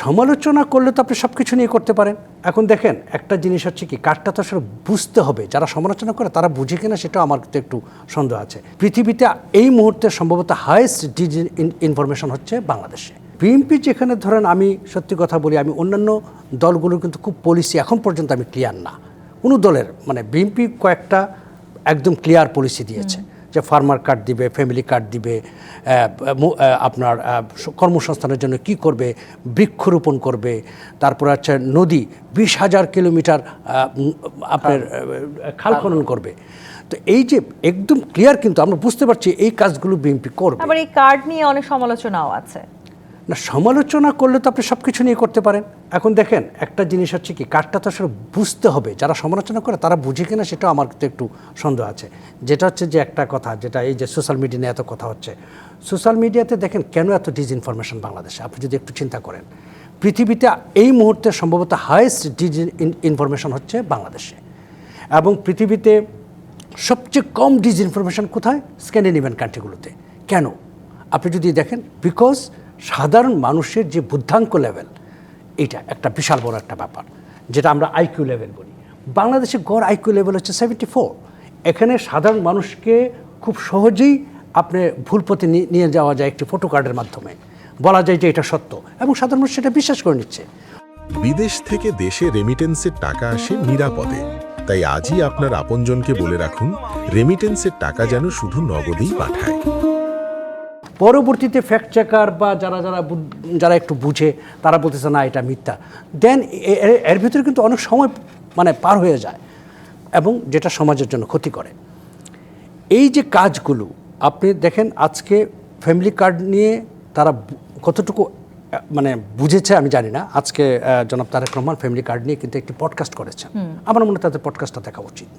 সমালোচনা করলে তো আপনি সব কিছু নিয়ে করতে পারেন। এখন দেখেন একটা জিনিস হচ্ছে কি, কার্ডটা তো আসলে বুঝতে হবে, যারা সমালোচনা করে তারা বুঝে কিনা সেটাও আমার তো একটু সন্দেহ আছে। পৃথিবীতে এই মুহূর্তে সম্ভবত হাইয়েস্ট ইনফরমেশন হচ্ছে বাংলাদেশে। বিএনপি যেখানে ধরেন, আমি সত্যি কথা বলি, আমি অন্যান্য দলগুলোর কিন্তু খুব পলিসি এখন পর্যন্ত আমি ক্লিয়ার না কোনো দলের, মানে বিএনপি কয়েকটা একদম ক্লিয়ার পলিসি দিয়েছে যে ফার্মার কার্ড দিবে, ফ্যামিলি কার্ড দিবে, আপনার কর্মসংস্থানের জন্য কি করবে, বৃক্ষরোপণ করবে, তারপর হচ্ছে নদী 20,000 কিলোমিটার আপনার খাল খনন করবে। তো এই যে একদম ক্লিয়ার, কিন্তু আমরা বুঝতে পারছি এই কাজগুলো বিএনপি করবে। আবার এই কার্ড নিয়ে অনেক সমালোচনাও আছে। না, সমালোচনা করলে তো আপনি সব কিছু নিয়ে করতে পারেন। এখন দেখেন একটা জিনিস হচ্ছে কি, কার্ডটা তো আসলে বুঝতে হবে, যারা সমালোচনা করে তারা বুঝে কিনা সেটাও আমার তো একটু সন্দেহ আছে। যেটা হচ্ছে যে একটা কথা, যেটা এই যে সোশ্যাল মিডিয়া নিয়ে এত কথা হচ্ছে, সোশ্যাল মিডিয়াতে দেখেন কেন এত ডিসইনফরমেশন বাংলাদেশে, আপনি যদি একটু চিন্তা করেন। পৃথিবীতে এই মুহূর্তে সম্ভবত হাইয়েস্ট ইনফরমেশন হচ্ছে বাংলাদেশে, এবং পৃথিবীতে সবচেয়ে কম ডিসইনফরমেশন কোথায়? স্ক্যান্ডিনেভিয়ান কান্ট্রিগুলোতে। কেন? আপনি যদি দেখেন, বিকজ সাধারণ মানুষের যে বুদ্ধাঙ্ক লেভেল, এটা একটা বিশাল বড় একটা ব্যাপার, যেটা আমরা আইকিউ লেভেল বলি। বাংলাদেশের গড় আইকিউ লেভেল হচ্ছে 74। এখানে সাধারণ মানুষকে খুব সহজেই আপনি ভুল পথে নিয়ে যাওয়া যায় একটি ফটো কার্ডের মাধ্যমে, বলা যায় যে এটা সত্য, এবং সাধারণ মানুষ সেটা বিশ্বাস করে নিচ্ছে। বিদেশ থেকে দেশে রেমিটেন্সের টাকা আসে নিরাপদে, তাই আজই আপনার আপনজনকে বলে রাখুন, রেমিটেন্সের টাকা যেন শুধু নগদেই পাঠায়। পরবর্তীতে ফ্যাক্ট চেকার বা যারা একটু বুঝে, তারা বলতেছে না এটা মিথ্যা, দেন এর ভিতরে কিন্তু অনেক সময় মানে পার হয়ে যায়, এবং যেটা সমাজের জন্য ক্ষতি করে। এই যে কাজগুলো আপনি দেখেন, আজকে ফ্যামিলি কার্ড নিয়ে তারা কতটুকু মানে বুঝেছে আমি জানি না। আজকে জনাব তারেক রহমান ফ্যামিলি কার্ড নিয়ে কিন্তু একটি পডকাস্ট করেছেন, আমার মনে হয় তাদের পডকাস্টটা দেখা উচিত।